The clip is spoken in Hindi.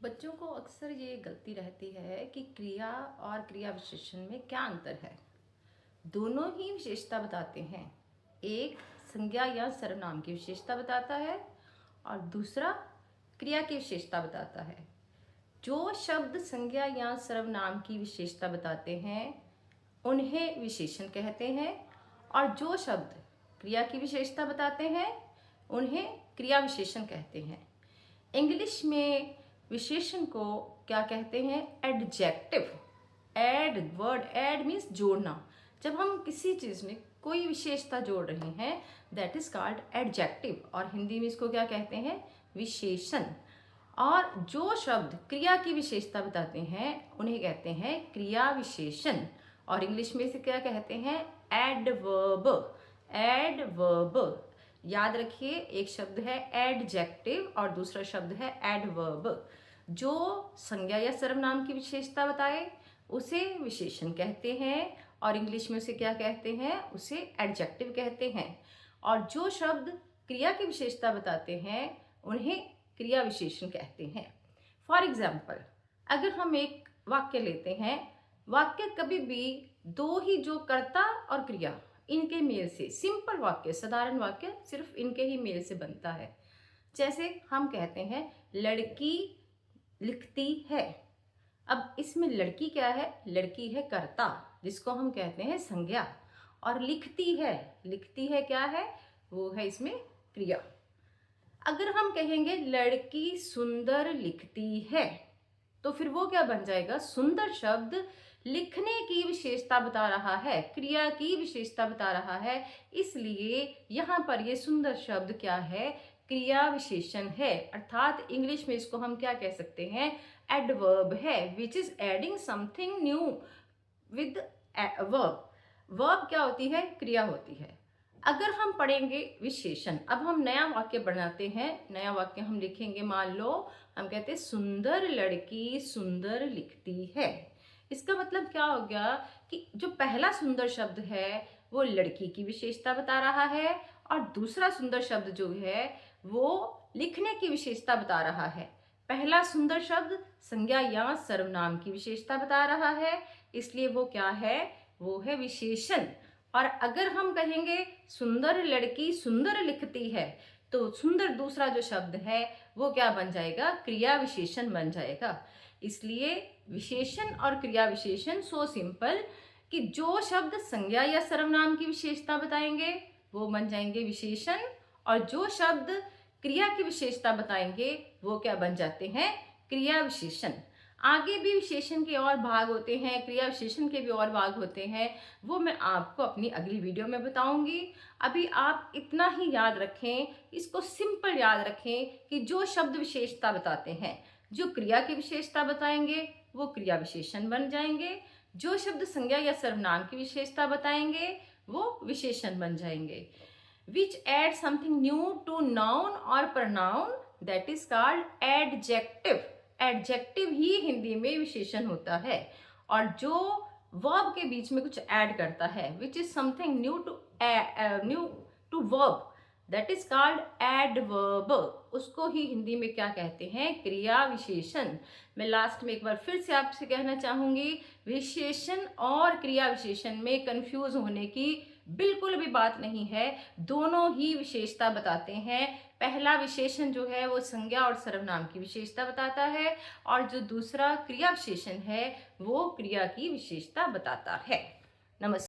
बच्चों को अक्सर ये गलती रहती है कि क्रिया और क्रिया विशेषण में क्या अंतर है। दोनों ही विशेषता बताते हैं। एक संज्ञा या सर्वनाम की विशेषता बताता है और दूसरा क्रिया की विशेषता बताता है। जो शब्द संज्ञा या सर्वनाम की विशेषता बताते हैं उन्हें विशेषण कहते हैं और जो शब्द क्रिया की विशेषता बताते हैं उन्हें क्रिया विशेषण कहते हैं। इंग्लिश में विशेषण को क्या कहते हैं? Adjective. Ad word ad means जोड़ना। जब हम किसी चीज में कोई विशेषता जोड़ रहे हैं दैट इज कॉल्ड एडजेक्टिव और हिंदी में इसको क्या कहते हैं? विशेषण। और जो शब्द क्रिया की विशेषता बताते हैं उन्हें कहते हैं क्रिया विशेषण और इंग्लिश में इसे क्या कहते हैं? एडवर्ब। एडवर्ब। याद रखिए, एक शब्द है एडजेक्टिव और दूसरा शब्द है एडवर्ब। जो संज्ञा या सर्वनाम की विशेषता बताए उसे विशेषण कहते हैं और इंग्लिश में उसे क्या कहते हैं? उसे एडजेक्टिव कहते हैं। और जो शब्द क्रिया की विशेषता बताते हैं उन्हें क्रिया विशेषण कहते हैं। फॉर एग्जाम्पल, अगर हम एक वाक्य लेते हैं, वाक्य कभी भी दो ही, जो कर्ता और क्रिया, इनके मेल से, सिंपल वाक्य, साधारण वाक्य सिर्फ इनके ही मेल से बनता है। जैसे हम कहते हैं लड़की लिखती है। अब इसमें लड़की क्या है? लड़की है कर्ता जिसको हम कहते हैं संज्ञा, और लिखती है क्या है? वो है इसमें क्रिया। अगर हम कहेंगे लड़की सुंदर लिखती है तो फिर वो क्या बन जाएगा? सुंदर शब्द लिखने की विशेषता बता रहा है, क्रिया की विशेषता बता रहा है, इसलिए यहाँ पर ये सुंदर शब्द क्या है? क्रिया विशेषण है। अर्थात इंग्लिश में इसको हम क्या कह सकते हैं? एडवर्ब है, which is adding something new with verb. Verb क्या होती है? क्रिया होती है। अगर हम पढ़ेंगे विशेषण, अब हम नया वाक्य बनाते हैं, नया वाक्य हम लिखेंगे। मान लो हम कहते हैं सुंदर लड़की सुंदर लिखती है। इसका मतलब क्या हो गया कि जो पहला सुंदर शब्द है वो लड़की की विशेषता बता रहा है और दूसरा सुंदर शब्द जो है वो लिखने की विशेषता बता रहा है। पहला सुंदर शब्द संज्ञा या सर्वनाम की विशेषता बता रहा है, इसलिए वो क्या है? वो है विशेषण। और अगर हम कहेंगे सुंदर लड़की सुंदर लिखती है तो सुंदर दूसरा जो शब्द है वो क्या बन जाएगा? क्रिया विशेषण बन जाएगा। इसलिए विशेषण और क्रिया विशेषण सो सिंपल कि जो शब्द संज्ञा या सर्वनाम की विशेषता बताएंगे वो बन जाएंगे विशेषण और जो शब्द क्रिया की विशेषता बताएंगे वो क्या बन जाते हैं? क्रिया विशेषण। आगे भी विशेषण के और भाग होते हैं, क्रिया विशेषण के भी और भाग होते हैं, वो मैं आपको अपनी अगली वीडियो में बताऊंगी। अभी आप इतना ही याद रखें, इसको सिंपल याद रखें कि जो शब्द विशेषता बताते हैं, जो क्रिया की विशेषता बताएंगे वो क्रिया विशेषण बन जाएंगे, जो शब्द संज्ञा या सर्वनाम की विशेषता बताएंगे वो विशेषण बन जाएंगे। Which add something new to noun और pronoun that is called adjective. Adjective ही हिंदी में विशेषण होता है और जो वर्ब के बीच में कुछ ऐड करता है which is something new to verb that is called adverb, उसको ही हिंदी में क्या कहते हैं? क्रिया विशेषण। मैं लास्ट में एक बार फिर से आपसे कहना चाहूंगी, विशेषण और क्रिया विशेषण में कंफ्यूज होने की बिल्कुल भी बात नहीं है, दोनों ही विशेषता बताते हैं। पहला विशेषण जो है वो संज्ञा और सर्वनाम की विशेषता बताता है और जो दूसरा क्रिया विशेषण है वो क्रिया की विशेषता बताता है। नमस्कार।